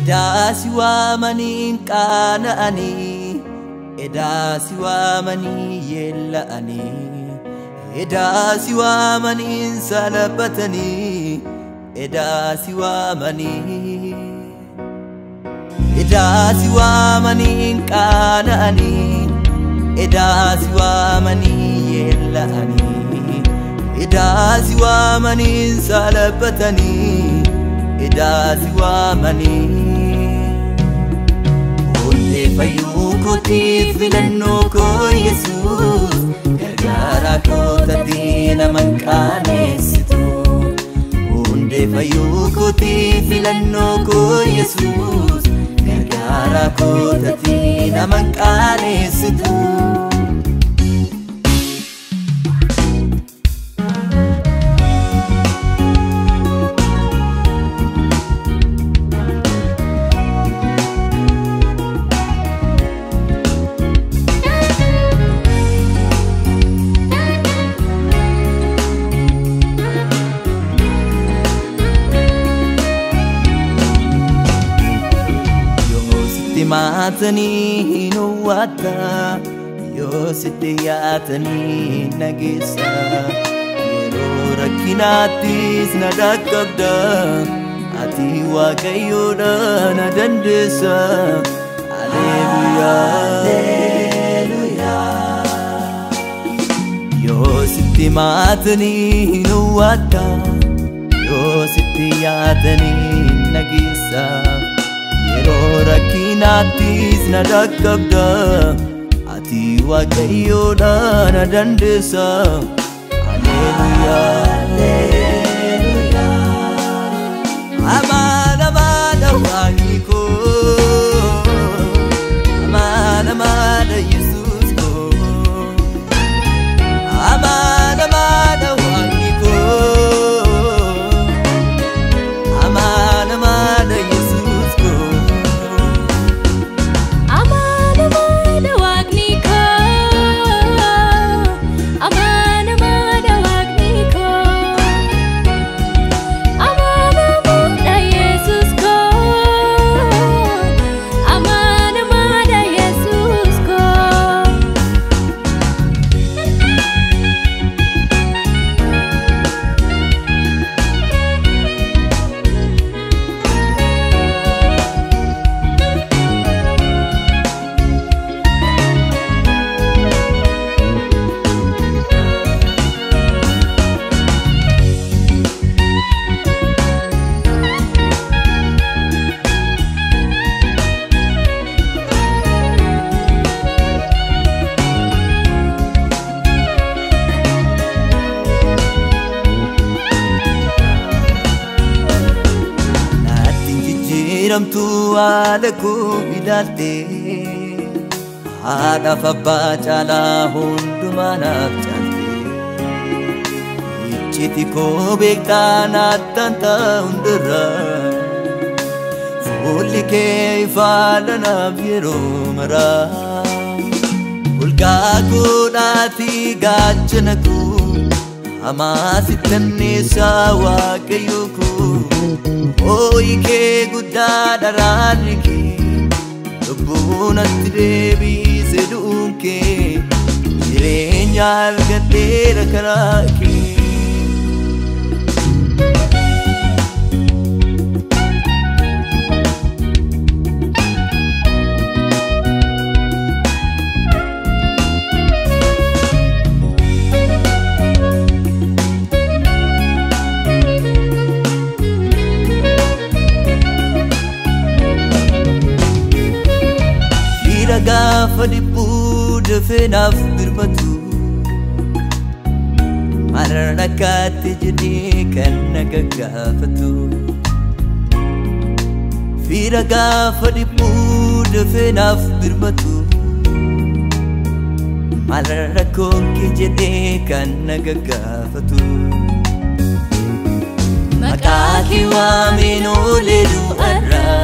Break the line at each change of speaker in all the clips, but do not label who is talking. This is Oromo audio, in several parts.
Edasi wamanin kana'ani Edasi wamanin yella'ani Edasi wamanin salabatani Edasi wamanin Edasi wamanin kana'ani Edasi wamanin yella'ani Edasi wamanin salabatani Edasi wamanin Onde fayukuti filanno ko Jesus Gargara ko tatina mankanesitu Onde fayukuti filanno ko Jesus Gargara ko tatina mankanesitu Matani nuwata yo sitiyatani nagisa yero rakinatis nadakabda ati wagayoda nadandesa Hallelujah Hallelujah yo sitimatani nuwata yo sitiyatani nagisa Yero rakinatis nadakabda ati wagayoda nadandesa Hallelujah Hallelujah Amana amana wahiko Amana amana Jesus ko Amana amana wahiko Amana amana Jesus ko Ramtu alaku bilalte Hada fabba chala hundumanaf chalte Ichiti ko bekta natanta undra Fulli ke ifalana viro mara Ulga ko nati gachanaku Amasitanni sawa kayuku Oi ke gudda daraniki Lubbunatti deebise dunke Jireenya argadheera karaa kee Gaafa dhibbuu dafeenaaf birmatu Marra kaatti jedhee kan na gaggaafatu Fiira gaafa dhibbuu dafeenaaf birmatu Marra koonke jedhee kan na gaggaafatu Maqaa kee waameen oolee du'arraa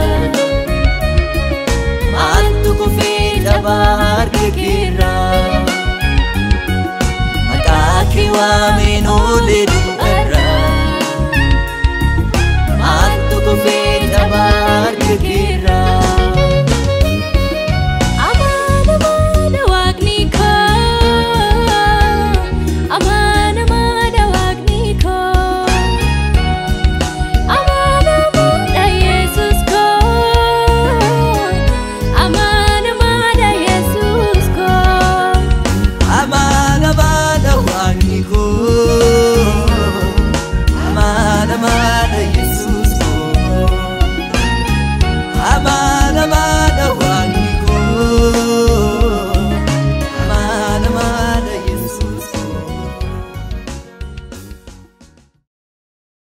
Maaltu kufee Tabar ke kira Mata ki wa minu ledu